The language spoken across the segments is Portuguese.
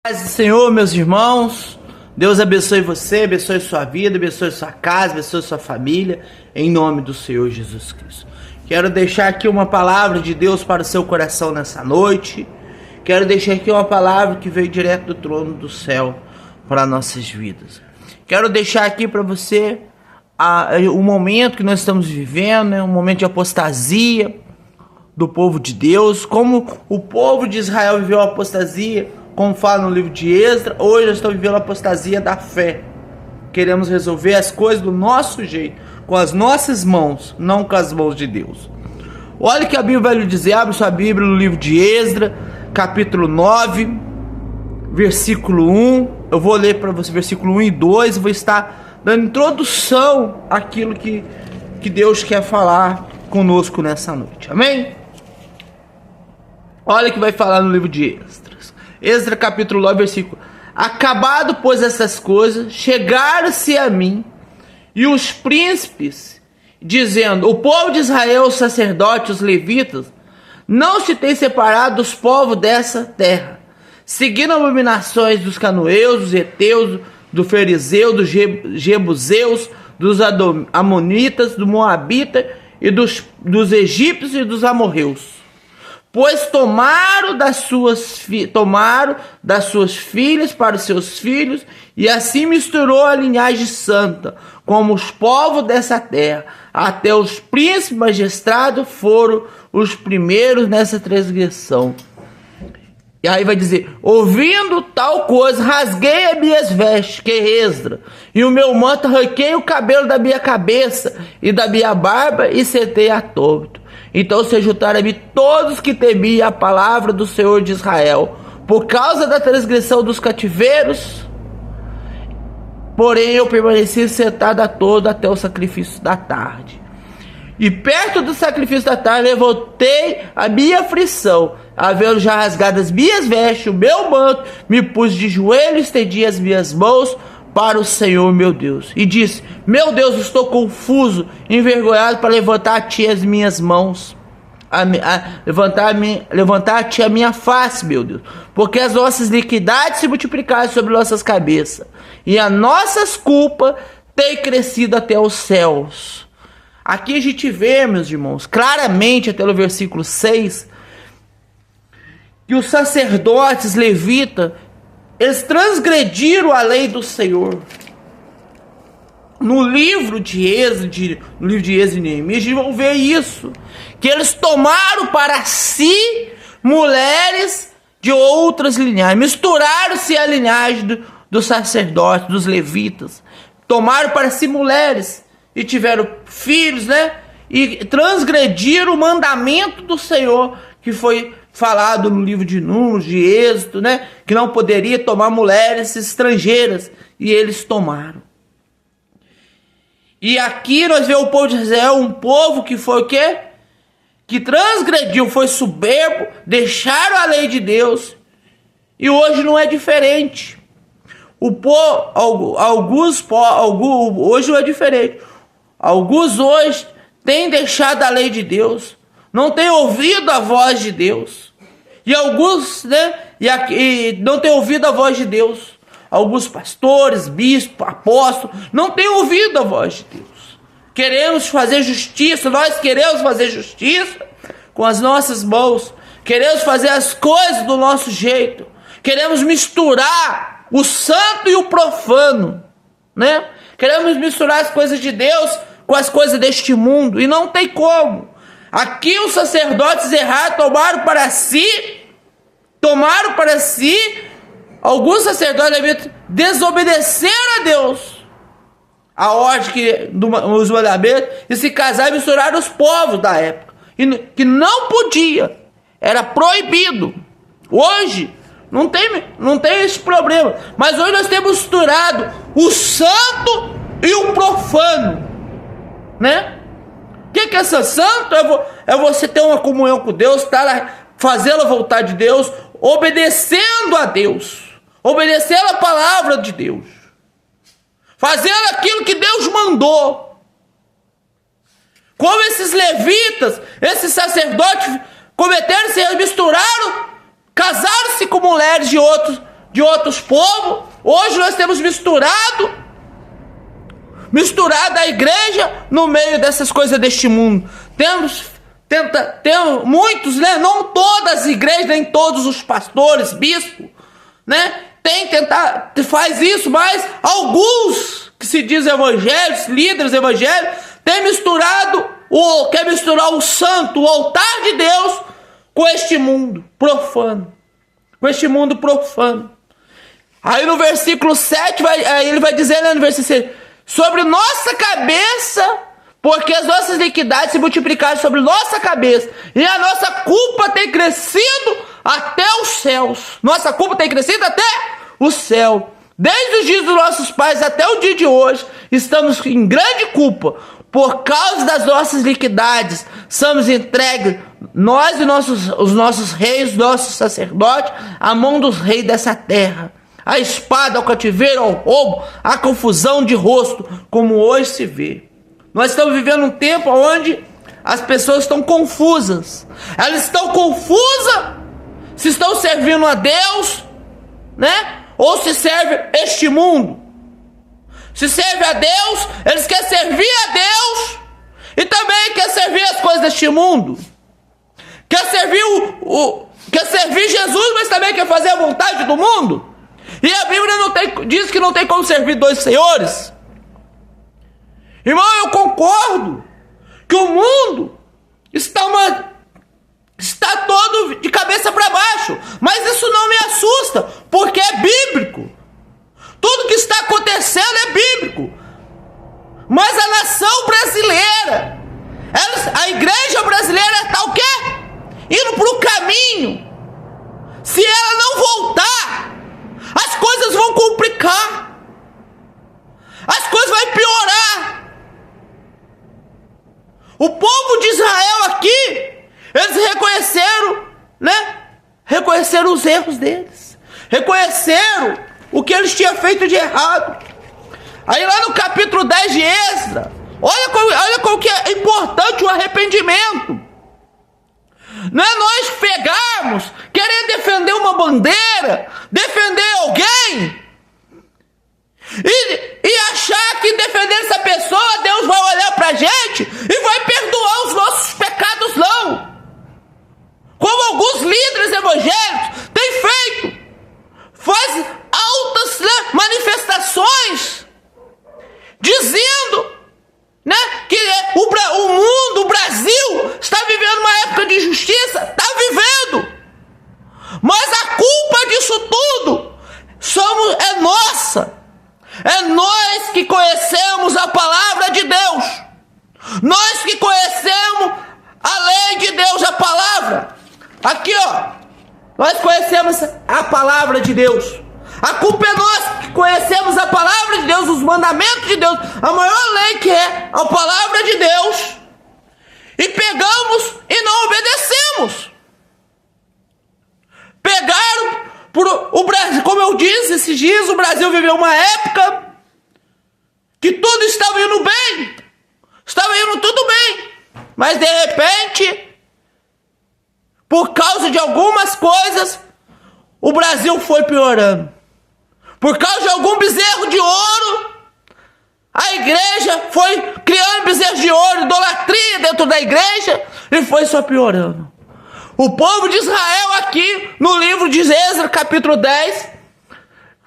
Paz do Senhor, meus irmãos, Deus abençoe você, abençoe sua vida, abençoe sua casa, abençoe sua família, em nome do Senhor Jesus Cristo. Quero deixar aqui uma palavra de Deus para o seu coração nessa noite. Quero deixar aqui uma palavra que veio direto do trono do céu para nossas vidas. Quero deixar aqui para você o momento que nós estamos vivendo, um momento de apostasia do povo de Deus, como o povo de Israel viveu a apostasia, como fala no livro de Esdras. Hoje nós estamos vivendo a apostasia da fé. Queremos resolver as coisas do nosso jeito, com as nossas mãos, não com as mãos de Deus. Olha o que a Bíblia vai lhe dizer. Abre sua Bíblia no livro de Esdras, capítulo 9, versículo 1. Eu vou ler para você versículo 1 e 2. Eu vou estar dando introdução àquilo que Deus quer falar conosco nessa noite. Amém? Olha o que vai falar no livro de Esdras. Esdras capítulo 9, versículo: acabado, pois, essas coisas, chegaram-se a mim e os príncipes, dizendo: o povo de Israel, os sacerdotes, os levitas, não se tem separado dos povos dessa terra, seguindo abominações dos canoeus, dos heteus, do ferizeu, dos jebuseus, dos amonitas, do moabita e dos egípcios e dos amorreus. Pois tomaram das suas filhas para os seus filhos, e assim misturou a linhagem santa, como os povos dessa terra. Até os príncipes magistrados foram os primeiros nessa transgressão. E aí vai dizer: ouvindo tal coisa, rasguei as minhas vestes, que Esdras, e o meu manto, arranquei o cabelo da minha cabeça e da minha barba, e sentei atônito. Então se juntaram a mim todos que temiam a palavra do Senhor de Israel, por causa da transgressão dos cativeiros. Porém eu permaneci sentado a todo até o sacrifício da tarde. E perto do sacrifício da tarde levantei a minha aflição, havendo já rasgado as minhas vestes, o meu manto, me pus de joelhos, estendi as minhas mãos para o Senhor meu Deus, e disse: meu Deus, estou confuso, envergonhado para levantar a ti as minhas mãos, levantar a ti a minha face, meu Deus, porque as nossas iniquidades se multiplicaram sobre nossas cabeças, e as nossas culpas têm crescido até os céus. Aqui a gente vê, meus irmãos, claramente até o versículo 6, que os sacerdotes levitas, eles transgrediram a lei do Senhor. No livro de Êxodo e Neemias, a gente vai ver isso, que eles tomaram para si mulheres de outras linhagens, misturaram-se a linhagem dos sacerdotes, dos levitas, tomaram para si mulheres e tiveram filhos, e transgrediram o mandamento do Senhor, que foi falado no livro de Números, de Êxodo, que não poderia tomar mulheres estrangeiras, e eles tomaram. E aqui nós vemos o povo de Israel, um povo que foi o quê? Que transgrediu, foi soberbo, deixaram a lei de Deus, e hoje não é diferente. Hoje não é diferente. Alguns hoje têm deixado a lei de Deus, não têm ouvido a voz de Deus. E alguns, não têm ouvido a voz de Deus. Alguns pastores, bispos, apóstolos, não têm ouvido a voz de Deus. Queremos fazer justiça, nós queremos fazer justiça com as nossas mãos. Queremos fazer as coisas do nosso jeito. Queremos misturar o santo e o profano, Queremos misturar as coisas de Deus com as coisas deste mundo, e não tem como. Aqui os sacerdotes erraram, tomaram para si, alguns sacerdotes desobedeceram a Deus, a ordem dos mandamentos, e se casaram e misturaram os povos da época, que não podia, era proibido. Hoje não tem esse problema, mas hoje nós temos misturado o santo e o profano, O que é ser santo? É você ter uma comunhão com Deus, fazendo a vontade de Deus, obedecendo a Deus, obedecendo a palavra de Deus, fazendo aquilo que Deus mandou. Como esses levitas, esses sacerdotes cometeram, se misturaram, casaram-se com mulheres de de outros povos. Hoje nós temos misturado a igreja no meio dessas coisas deste mundo. Temos muitos, né? Não todas as igrejas, nem todos os pastores, bispos, né? Faz isso, mas alguns que se dizem evangélicos, líderes evangélicos, quer misturar o santo, o altar de Deus, com este mundo profano. Aí no versículo 7, ele vai dizer, né, no versículo 6, sobre nossa cabeça, porque as nossas iniquidades se multiplicaram sobre nossa cabeça, e a nossa culpa tem crescido até os céus. Nossa culpa tem crescido até o céu. Desde os dias dos nossos pais até o dia de hoje, estamos em grande culpa. Por causa das nossas iniquidades, somos entregues, nós e os nossos reis, nossos sacerdotes, à mão dos reis dessa terra. A espada, ao cativeiro, ao roubo, a confusão de rosto, como hoje se vê. Nós estamos vivendo um tempo onde as pessoas estão confusas. Elas estão confusas se estão servindo a Deus, né? Ou se serve este mundo. Se serve a Deus, eles querem servir a Deus e também querem servir as coisas deste mundo. Quer servir Jesus, mas também quer fazer a vontade do mundo. E a Bíblia diz que não tem como servir dois senhores. Irmão, eu concordo que o mundo está todo de cabeça para baixo, mas isso não me assusta, porque é bíblico. Tudo que está acontecendo é bíblico. Mas a nação brasileira, a igreja brasileira está o quê? Indo para o caminho. Se ela não voltar, as coisas vão complicar. As coisas vão piorar. O povo de Israel aqui, eles reconheceram, né? Reconheceram os erros deles. Reconheceram o que eles tinham feito de errado. Aí lá no capítulo 10 de Esdras, olha como que é importante o arrependimento. Não é nós pegarmos, querer defender uma bandeira, defender alguém, e achar que defendendo essa pessoa, Deus vai olhar pra gente e vai perdoar os nossos pecados, não. Como alguns líderes evangélicos têm feito. Faz altas, né, manifestações dizendo, né, que o mundo, o Brasil está vivendo uma época de injustiça. Está vivendo. Mas a culpa disso tudo é nossa. É nós que conhecemos a palavra de Deus. Nós que conhecemos a lei de Deus, a palavra. Aqui, ó. Nós conhecemos a palavra de Deus. A culpa é nossa que conhecemos a palavra de Deus, os mandamentos de Deus, a maior lei que é a palavra de Deus, e pegamos e não obedecemos. Pegaram o Brasil, como eu disse esses dias, o Brasil viveu uma época que tudo estava indo bem, estava indo tudo bem, mas de repente, por causa de algumas coisas, o Brasil foi piorando. Por causa de algum bezerro de ouro, a igreja foi criando bezerros de ouro, idolatria dentro da igreja, e foi só piorando. O povo de Israel aqui, no livro de Esdras, capítulo 10,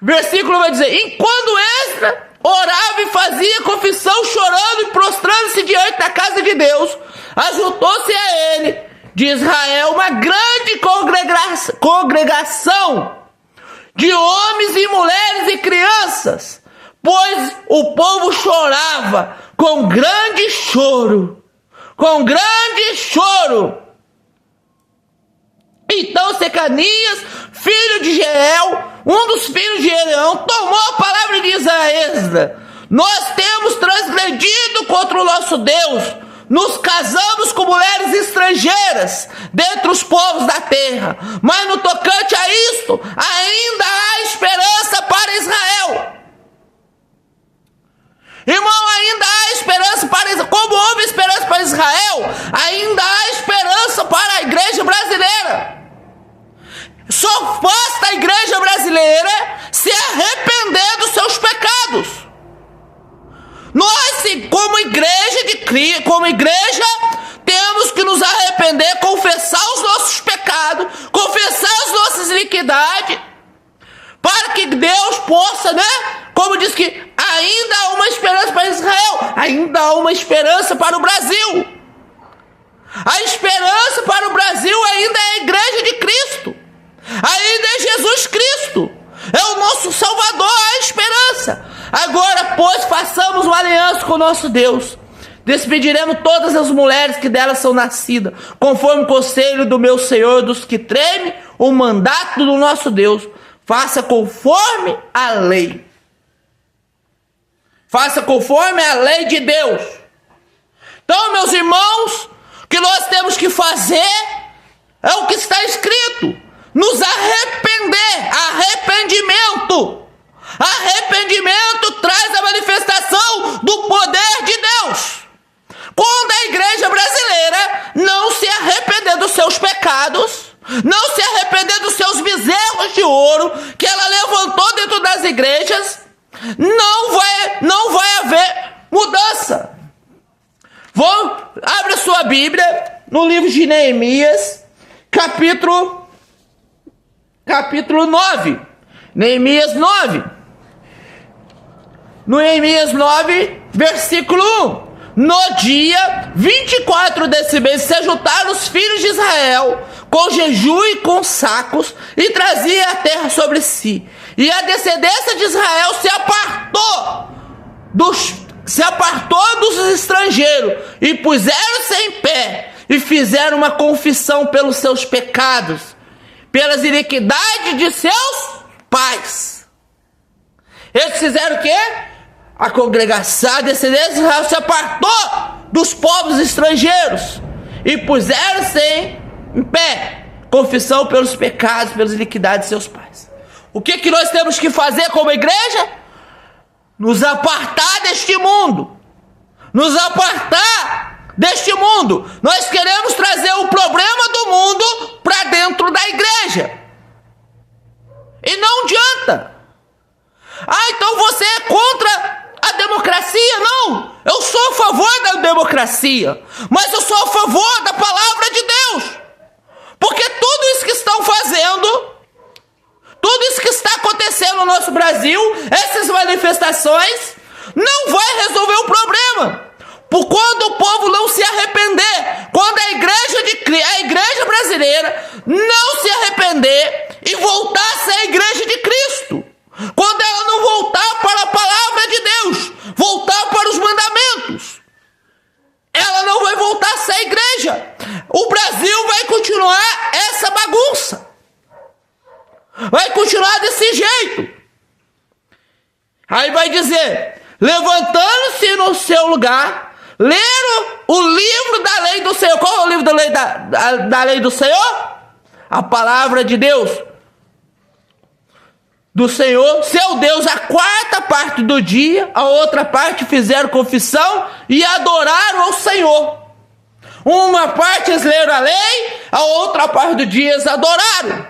versículo vai dizer, enquanto Esdras orava e fazia confissão, chorando e prostrando-se diante da casa de Deus, ajuntou-se a ele, de Israel, uma grande congregação de homens e mulheres e crianças, pois o povo chorava com grande choro. Então Secanias, filho de Jeiel, um dos filhos de Eleão, tomou a palavra e diz a Esdras, nós temos transgredido contra o nosso Deus, nos casamos com mulheres estrangeiras dentre os povos da terra, mas no tocante a isto, ainda há esperança para Israel. Irmão, ainda há esperança para Israel. Como houve esperança para Israel, ainda há esperança para a igreja brasileira. Só basta a igreja brasileira como igreja, temos que nos arrepender, confessar os nossos pecados, confessar as nossas iniquidades, para que Deus possa, como diz que ainda há uma esperança para Israel, ainda há uma esperança para o Brasil. A esperança para o Brasil ainda é a igreja de Cristo, ainda é Jesus Cristo, é o nosso Salvador, a esperança. Agora, pois, façamos uma aliança com o nosso Deus. Despediremos todas as mulheres que delas são nascidas, conforme o conselho do meu Senhor, dos que tremem o mandato do nosso Deus. Faça conforme a lei. Faça conforme a lei de Deus. Então, meus irmãos, o que nós temos que fazer é o que está escrito: nos arrepender. Arrependimento. Arrependimento traz a manifestação do poder de Deus. Quando a igreja brasileira não se arrepender dos seus pecados, não se arrepender dos seus bezerros de ouro que ela levantou dentro das igrejas, não vai haver mudança. Abre a sua Bíblia no livro de Neemias, capítulo 9. Neemias 9. No Neemias 9, versículo 1. No dia 24 desse mês se juntaram os filhos de Israel com jejum e com sacos, e trazia a terra sobre si. E a descendência de Israel se apartou dos estrangeiros, e puseram-se em pé, e fizeram uma confissão pelos seus pecados, pelas iniquidades de seus pais. Eles fizeram o quê? A congregação, a descendência de Israel se apartou dos povos estrangeiros e puseram-se em pé, confissão pelos pecados, pelas iniquidades de seus pais. O que nós temos que fazer como igreja? Nos apartar deste mundo. Nos apartar deste mundo. Nós queremos trazer o problema do mundo para dentro da igreja. E não adianta. Então você é contra a democracia? Não, eu sou a favor da democracia, mas eu sou a favor da palavra de Deus, porque tudo isso que estão fazendo, tudo isso que está acontecendo no nosso Brasil, essas manifestações, não vai resolver o problema. Por quando o povo não se arrepender, quando a igreja brasileira não se arrepender e voltar a ser a igreja de Cristo, quando ela não voltar para a palavra de Deus, voltar para os mandamentos, ela não vai voltar a ser a igreja. O Brasil vai continuar essa bagunça, vai continuar desse jeito. Aí vai dizer: levantando-se no seu lugar, leram o livro da lei do Senhor. Qual é o livro da lei do Senhor? A palavra de Deus do Senhor, seu Deus. A quarta parte do dia, a outra parte fizeram confissão e adoraram ao Senhor. Uma parte eles leram a lei, a outra parte do dia eles adoraram.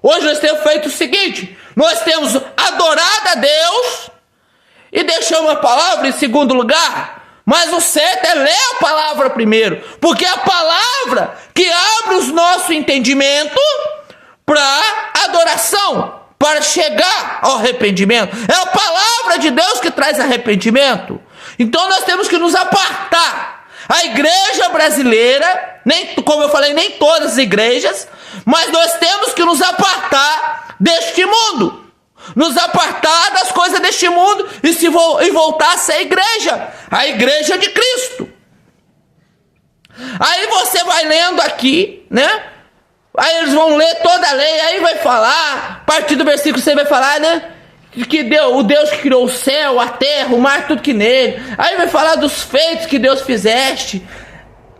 Hoje nós temos feito o seguinte: nós temos adorado a Deus e deixamos a palavra em segundo lugar. Mas o certo é ler a palavra primeiro, porque é a palavra que abre os nossos entendimentos para adoração, para chegar ao arrependimento. É a palavra de Deus que traz arrependimento. Então nós temos que nos apartar. A igreja brasileira, como eu falei, nem todas as igrejas, mas nós temos que nos apartar deste mundo, nos apartar das coisas deste mundo e voltar a ser a igreja de Cristo. Aí você vai lendo aqui, Aí eles vão ler toda a lei, aí vai falar, a partir do versículo você vai falar, que o Deus que criou o céu, a terra, o mar, tudo que nele. Aí vai falar dos feitos que Deus fizeste.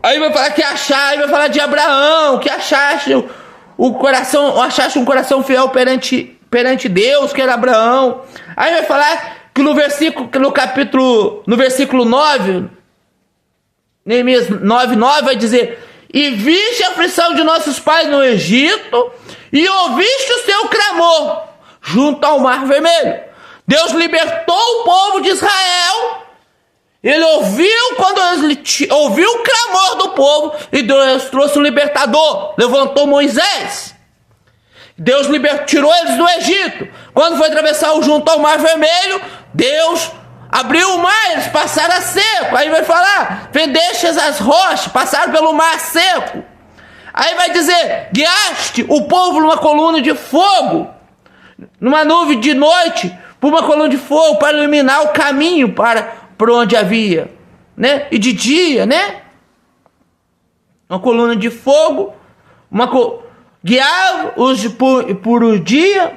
Aí vai falar aí vai falar de Abraão, que achaste um coração fiel perante Deus, que era Abraão. Aí vai falar que no versículo 9, Neemias 9:9 vai dizer: e viste a aflição de nossos pais no Egito, e ouviste o seu clamor junto ao Mar Vermelho. Deus libertou o povo de Israel Ele ouviu quando ele ouviu o clamor do povo e Deus trouxe um libertador, levantou Moisés. Deus tirou eles do Egito. Quando foi atravessar junto ao Mar Vermelho, Deus abriu o mar, eles passaram a seco. Aí vai falar, fendestes as rochas, passaram pelo mar seco. Aí vai dizer, guiaste o povo numa coluna de fogo, numa nuvem de noite, por uma coluna de fogo, para iluminar o caminho por onde havia, né? E de dia, né? Uma coluna de fogo, guiava os por um dia,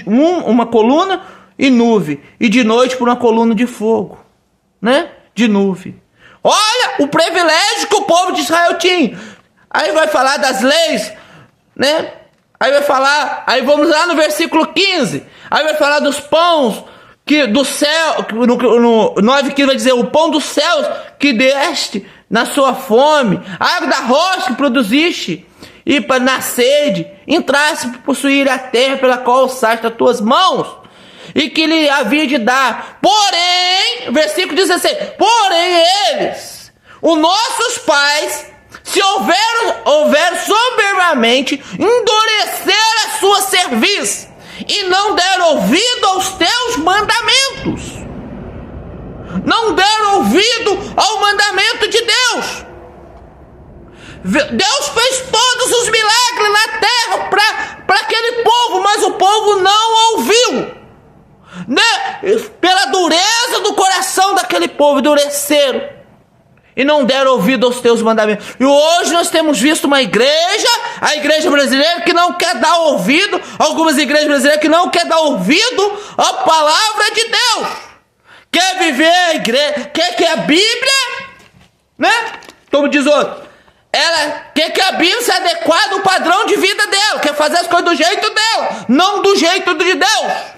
uma coluna e nuvem, e de noite por uma coluna de fogo, né? De nuvem. Olha o privilégio que o povo de Israel tinha. Aí vai falar das leis, né? Aí vamos lá no versículo 15. Aí vai falar dos pães que do céu, no 9 vai dizer, o pão dos céus que deste na sua fome, a água da rocha que produziste, e para na sede, entrasse para possuir a terra pela qual alçaste as tuas mãos, e que lhe havia de dar. Porém, versículo 16, porém eles, os nossos pais, se houver soberbamente endurecer a sua cerviz, e não deram ouvido aos teus mandamentos, não deram ouvido ao mandamento de Deus. Deus fez todos os milagres na terra para aquele povo, mas o povo não ouviu, né? Pela dureza do coração daquele povo, endureceram e não deram ouvido aos teus mandamentos. E hoje nós temos visto uma igreja, a igreja brasileira, que não quer dar ouvido, algumas igrejas brasileiras que não quer dar ouvido à palavra de Deus, quer viver a igreja, quer que a Bíblia, né? Como diz outro, ela quer que a Bíblia se adeque ao padrão de vida dela, quer fazer as coisas do jeito dela, não do jeito de Deus.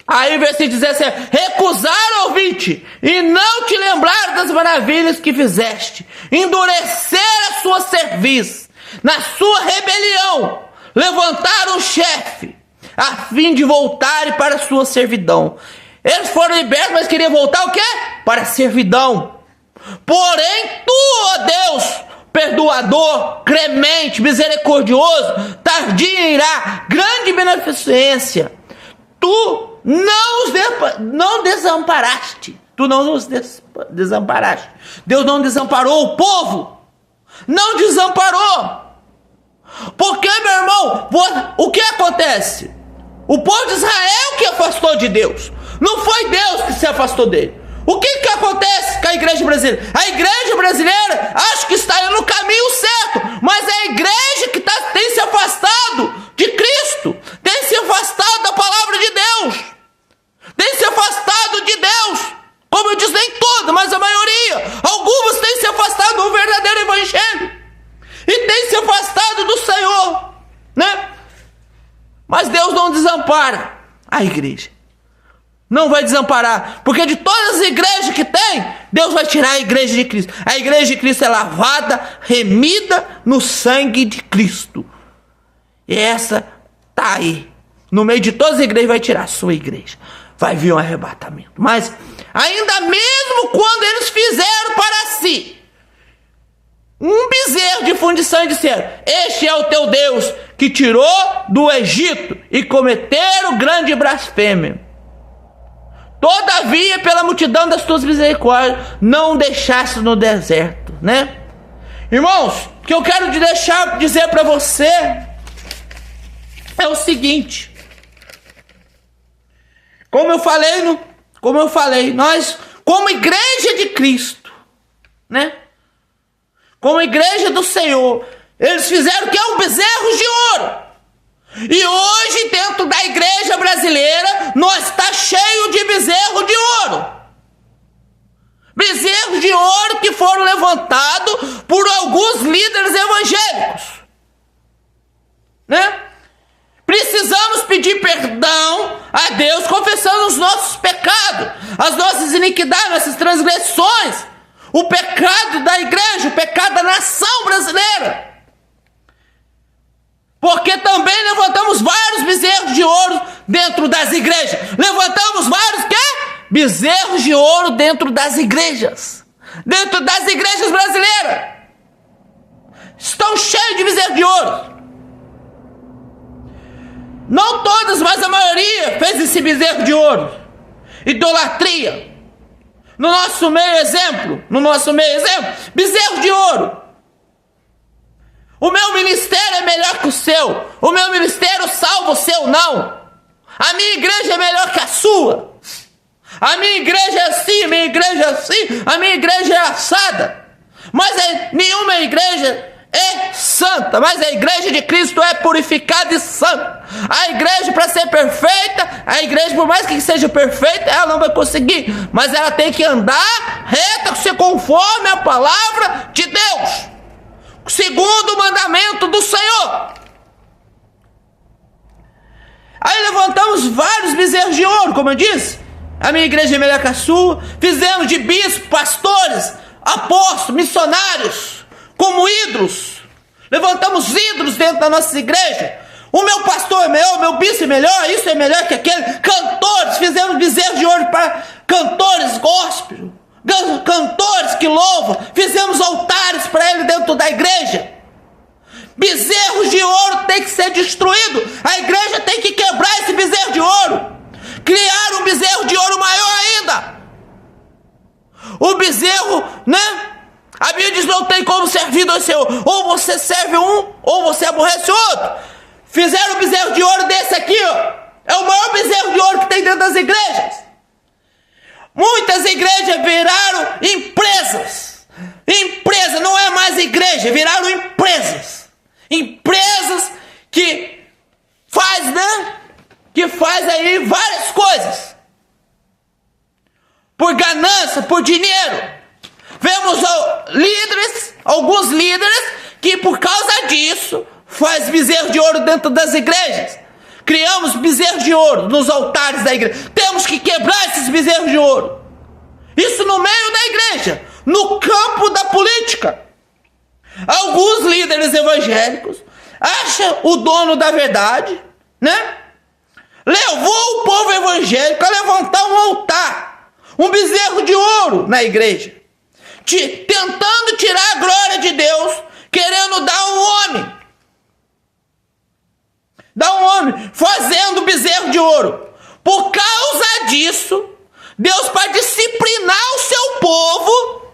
Aí versículo 17, recusar ouvir-te e não te lembrar das maravilhas que fizeste, endurecer a sua cerviz, na sua rebelião, levantar um chefe, a fim de voltarem para a sua servidão. Eles foram libertos, mas queriam voltar o quê? Para a servidão. Porém, tu, ó Deus, perdoador, clemente, misericordioso, tardio em irar, grande beneficência, tu não desamparaste. Tu não nos desamparaste. Deus não desamparou o povo. Não desamparou. Porque, meu irmão, o que acontece? O povo de Israel que afastou de Deus. Não foi Deus que se afastou dele. O que acontece com a igreja brasileira? A igreja brasileira acha que está no caminho certo, mas é a igreja que tem se afastado de Cristo, tem se afastado da palavra de Deus, tem se afastado de Deus. Como eu disse, nem toda, mas a maioria. Algumas têm se afastado do verdadeiro evangelho e têm se afastado do Senhor, né? Mas Deus não desampara a igreja. Não vai desamparar, porque de todas as igrejas que tem, Deus vai tirar a igreja de Cristo. A igreja de Cristo é lavada, remida no sangue de Cristo. E essa tá aí. No meio de todas as igrejas vai tirar a sua igreja. Vai vir um arrebatamento. Mas ainda mesmo quando eles fizeram para si um bezerro de fundição e disseram, este é o teu Deus que tirou do Egito, e cometeram grande blasfêmia. Todavia, pela multidão das tuas misericórdias, não deixaste no deserto, né? Irmãos, o que eu quero dizer para você é o seguinte. Como eu falei, nós, como igreja de Cristo, né? Como igreja do Senhor, eles fizeram o que é um bezerro de ouro. E hoje, dentro da igreja brasileira, nós está cheio de bezerro de ouro. Bezerros de ouro que foram levantados por alguns líderes evangélicos, né? Precisamos pedir perdão a Deus, confessando os nossos pecados, as nossas iniquidades, nossas transgressões, o pecado da igreja, o pecado da nação brasileira. Porque também levantamos vários bezerros de ouro dentro das igrejas. Levantamos vários bezerros de ouro dentro das igrejas. Dentro das igrejas brasileiras. Estão cheios de bezerros de ouro. Não todas, mas a maioria fez esse bezerro de ouro. Idolatria. No nosso meio exemplo, bezerro de ouro. O meu ministério é melhor que o seu. O meu ministério salva o seu, não. A minha igreja é melhor que a sua. A minha igreja é assim, a minha igreja é assim, a minha igreja é assada. Mas nenhuma igreja é santa, mas a igreja de Cristo é purificada e santa. A igreja, para ser perfeita, a igreja, por mais que seja perfeita, ela não vai conseguir, mas ela tem que andar reta, conforme a palavra de Deus, segundo o mandamento do Senhor. Aí levantamos vários bezerros de ouro, como eu disse. A minha igreja é melhor que a sua. Fizemos de bispos, pastores, apóstolos, missionários como ídolos. Levantamos ídolos dentro da nossa igreja. O meu pastor é melhor, o meu bispo é melhor, isso é melhor que aquele. Cantores, fizemos bezerros de ouro para cantores gospel, cantores que louvam. Fizemos altares para ele dentro da igreja. Bezerros de ouro tem que ser destruído. A igreja tem que quebrar esse bezerro de ouro. Criar um bezerro de ouro maior ainda. O bezerro, né? A Bíblia diz: não tem como servir dois senhores. Ou você serve um, ou você aborrece o outro. Fizeram um bezerro de ouro desse aqui, ó. É o maior bezerro de ouro que tem dentro das igrejas. Muitas igrejas viraram empresas. Empresa não é mais igreja, viraram empresas. Empresas que faz, né? Que faz aí várias coisas. Por ganância, por dinheiro. Vemos alguns líderes que por causa disso faz bezerro de ouro dentro das igrejas. Criamos bezerros de ouro nos altares da igreja. Temos que quebrar esses bezerros de ouro. Isso no meio da igreja, no campo da política. Alguns líderes evangélicos acham o dono da verdade, né? Levou o povo evangélico a levantar um altar, um bezerro de ouro na igreja, tentando tirar a glória de Deus, querendo dar um homem, fazendo bezerro de ouro. Por causa disso, Deus, para disciplinar o seu povo,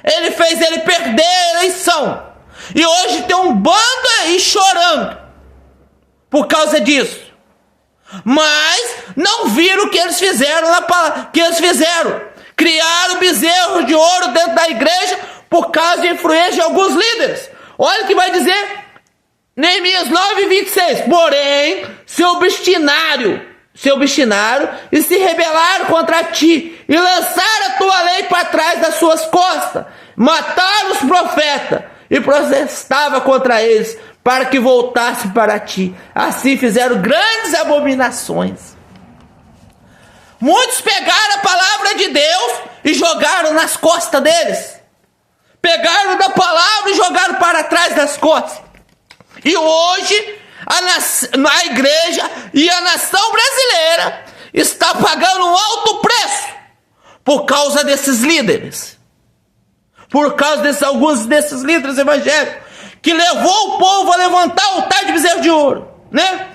ele fez ele perder a eleição. E hoje tem um bando aí chorando por causa disso. Mas não viram o que eles fizeram criaram bezerro de ouro dentro da igreja por causa de influência de alguns líderes. Olha o que vai dizer Neemias 9:26. Porém, se obstinaram e se rebelaram contra ti e lançaram a tua lei para trás das suas costas, mataram os profetas e protestava contra eles para que voltassem para ti. Assim fizeram grandes abominações. Muitos pegaram a palavra de Deus e jogaram nas costas deles. Pegaram da palavra e jogaram para trás das costas. E hoje a igreja e a nação brasileira está pagando um alto preço por causa desses líderes. Por causa alguns desses líderes evangélicos que levou o povo a levantar o altar de bezerro de ouro, né?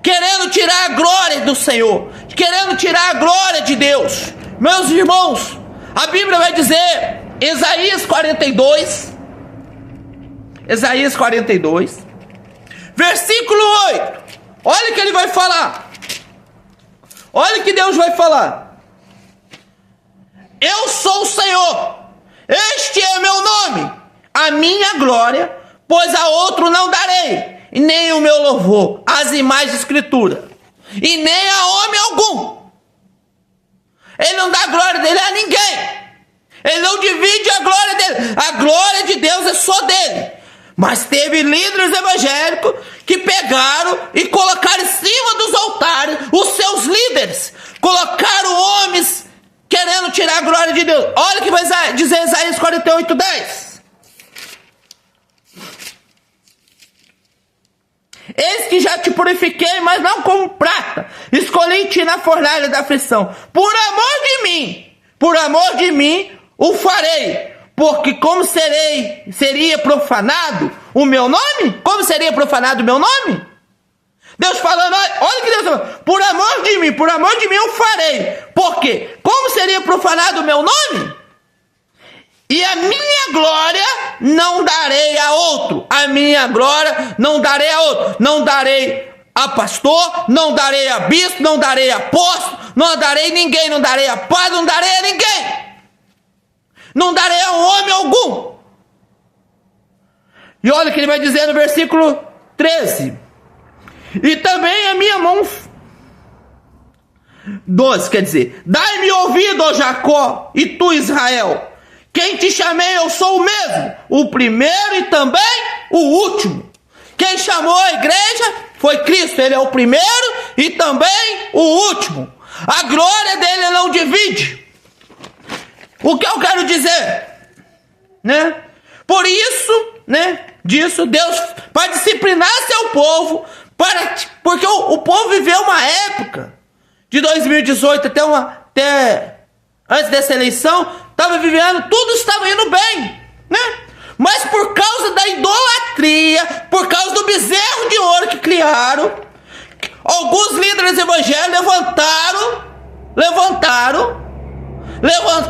Querendo tirar a glória do Senhor, querendo tirar a glória de Deus. Meus irmãos, a Bíblia vai dizer, Isaías 42, versículo 8. Olha o que ele vai falar. Olha o que Deus vai falar. Eu sou o Senhor, este é meu nome, a minha glória, pois a outro não darei, e nem o meu louvor às imagens de escritura, e nem a homem algum. Ele não dá a glória dele a ninguém. Ele não divide a glória dele. A glória de Deus é só dele. Mas teve líderes evangélicos que pegaram e colocaram em cima dos altares os seus líderes. Colocaram homens querendo tirar a glória de Deus. Olha o que vai dizer Isaías 48:10. Eis que já te purifiquei, mas não como prata. Escolhi escolhi-te na fornalha da aflição. Por amor de mim, o farei. Porque como seria profanado o meu nome? Como seria profanado o meu nome? Deus falando, olha que Deus falando, por amor de mim eu farei. Porque como seria profanado o meu nome? E a minha glória não darei a outro. A minha glória não darei a outro. Não darei a pastor, não darei a bispo, não darei a apóstolo, não darei ninguém, não darei a padre, não darei a ninguém. Não darei a homem algum. E olha o que ele vai dizer no versículo 13. E também a minha mão... 12, quer dizer, dai-me ouvido, ó Jacó, e tu, Israel. Quem te chamei, eu sou o mesmo, o primeiro e também o último. Quem chamou a igreja foi Cristo, ele é o primeiro e também o último. A glória dele não divide. O que eu quero dizer, né? Por isso, né? Disso Deus para disciplinar seu povo, porque o povo viveu uma época de 2018 até antes dessa eleição, estava vivendo, tudo estava indo bem, né? Mas por causa da idolatria, por causa do bezerro de ouro que criaram, alguns líderes evangélicos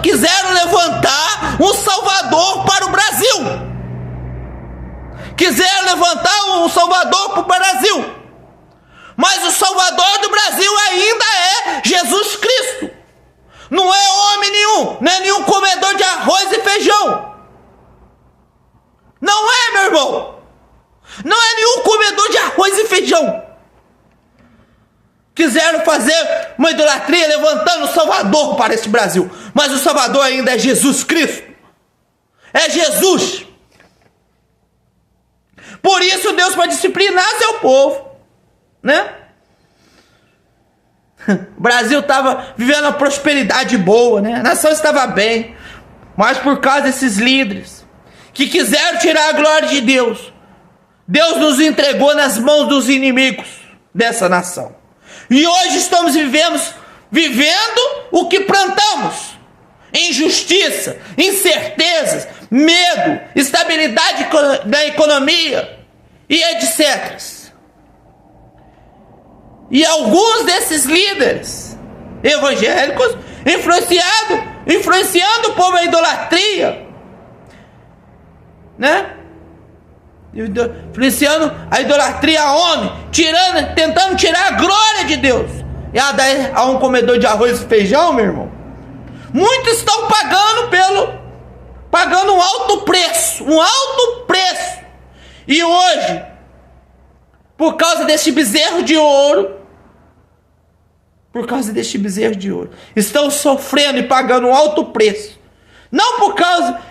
quiseram levantar um salvador para o Brasil. Quiseram levantar um salvador para o Brasil. Mas o salvador do Brasil ainda é Jesus Cristo. Não é homem nenhum, não é nenhum comedor de arroz e feijão. Não é, meu irmão. Não é nenhum comedor de arroz e feijão. Quiseram fazer uma idolatria levantando o Salvador para esse Brasil. Mas o Salvador ainda é Jesus Cristo. É Jesus. Por isso Deus vai disciplinar seu povo, né? O Brasil estava vivendo uma prosperidade boa, né? A nação estava bem. Mas por causa desses líderes que quiseram tirar a glória de Deus, Deus nos entregou nas mãos dos inimigos dessa nação. E hoje estamos vivendo o que plantamos. Injustiça, incertezas, medo, instabilidade da economia e etc. E alguns desses líderes evangélicos influenciando o povo à idolatria, né? Influenciando a idolatria a homem, tentando tirar a glória de Deus. E a um comedor de arroz e feijão, meu irmão. Muitos estão pagando um alto preço. E hoje, por causa deste bezerro de ouro, estão sofrendo e pagando um alto preço.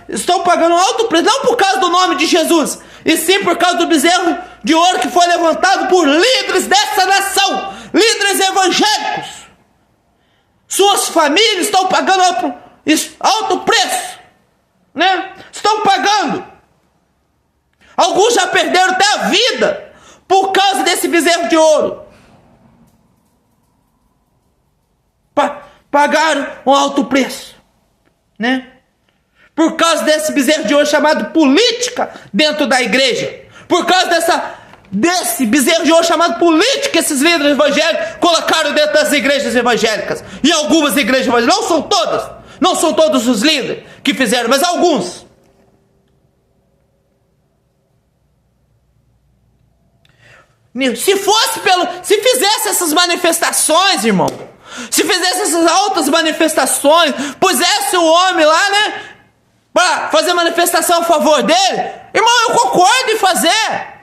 Estão pagando um alto preço, não por causa do nome de Jesus, e sim por causa do bezerro de ouro que foi levantado por líderes dessa nação, líderes evangélicos. Suas famílias estão pagando alto preço, né? Estão pagando. Alguns já perderam até a vida por causa desse bezerro de ouro. Pagaram um alto preço, né? Por causa desse bezerro de ouro chamado política dentro da igreja. Por causa desse bezerro de ouro chamado política, esses líderes evangélicos colocaram dentro das igrejas evangélicas. E algumas igrejas evangélicas, não são todos os líderes que fizeram, mas alguns. Se fizesse essas manifestações, irmão, se fizesse essas altas manifestações, pusesse o homem lá, né, para fazer manifestação a favor dele, irmão, eu concordo em fazer.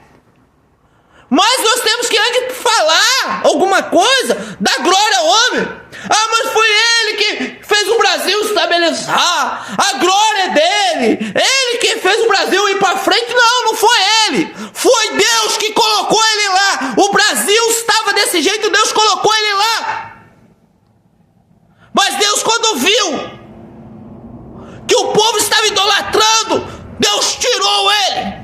Mas nós temos que antes falar alguma coisa, dar glória ao homem. Ah, mas foi ele que fez o Brasil estabilizar, a glória é dele, ele que fez o Brasil ir para frente. Não foi ele, foi Deus que colocou ele lá. O Brasil estava desse jeito, Deus colocou ele lá. Mas Deus, quando viu que o povo estava idolatrando, Deus tirou ele.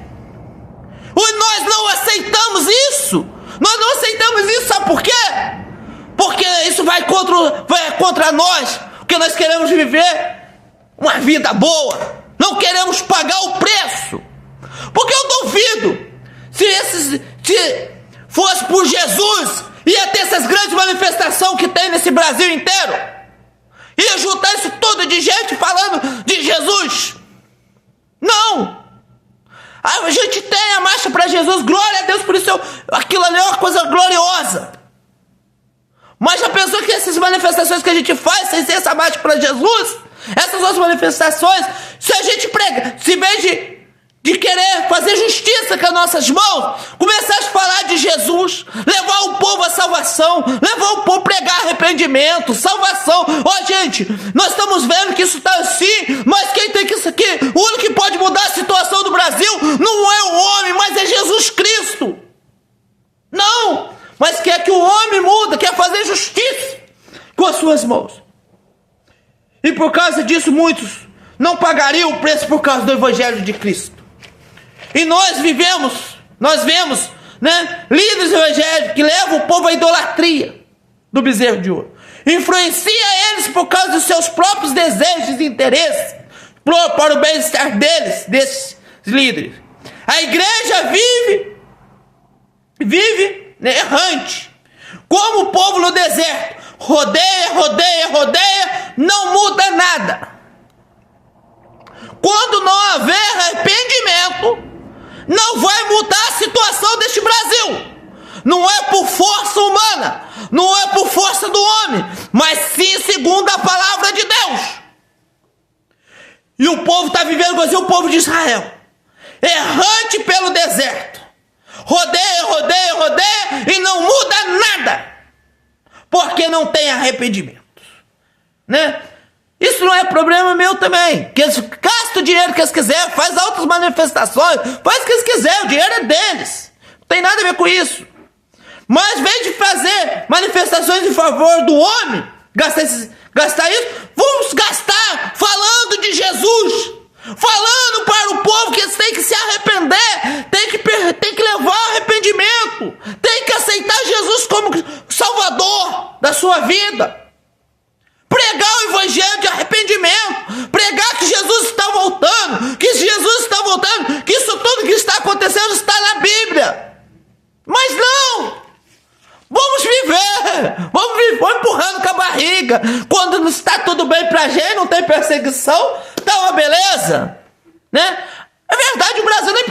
E nós não aceitamos isso. Sabe por quê? Porque contra nós, porque nós queremos viver uma vida boa, não queremos pagar o preço. Porque eu duvido, se fosse por Jesus, ia ter essas grandes manifestações que tem nesse Brasil inteiro, ia juntar isso tudo de gente falando de Jesus. Não. A gente tem a marcha para Jesus, glória a Deus por isso, aquilo ali é uma coisa gloriosa. Mas já pensou que essas manifestações que a gente faz sem ser essa marcha para Jesus, essas outras manifestações, se a gente prega, se em vez de querer fazer justiça com as nossas mãos, começar a falar de Jesus, levar o povo à salvação, levar o povo a pregar arrependimento, salvação. Ó, gente, nós estamos vendo que isso está assim, mas quem tem que isso aqui, o único que pode mudar a situação do Brasil não é o homem, mas é Jesus Cristo. Não, mas quer que o homem muda, quer fazer justiça com as suas mãos. E por causa disso, muitos não pagariam o preço por causa do Evangelho de Cristo. E nós vemos, né, líderes evangélicos que levam o povo à idolatria do bezerro de ouro. Influencia eles por causa dos seus próprios desejos e interesses, para o bem-estar desses líderes. A igreja vive errante, como o povo no deserto. Rodeia, não muda nada. Quando não haver arrependimento, não vai mudar a situação deste Brasil. Não é por força humana, não é por força do homem, mas sim segundo a palavra de Deus. E o povo está vivendo igual o povo de Israel, errante pelo deserto. Rodeia e não muda nada, porque não tem arrependimento, né? Isso não é problema meu também, que eles gastam o dinheiro que eles quiserem, faz outras manifestações, faz o que eles quiserem, o dinheiro é deles, não tem nada a ver com isso. Mas em vez de fazer manifestações em favor do homem, gastar isso, vamos gastar falando de Jesus, falando para o povo que eles têm que se arrepender, tem que levar arrependimento, tem que aceitar Jesus como Salvador da sua vida. Pregar o evangelho de arrependimento, pregar que Jesus está voltando, que isso tudo que está acontecendo está na Bíblia. Mas não, vamos empurrando com a barriga, quando não está tudo bem pra gente, não tem perseguição, tá uma beleza, né? É verdade, o Brasil nem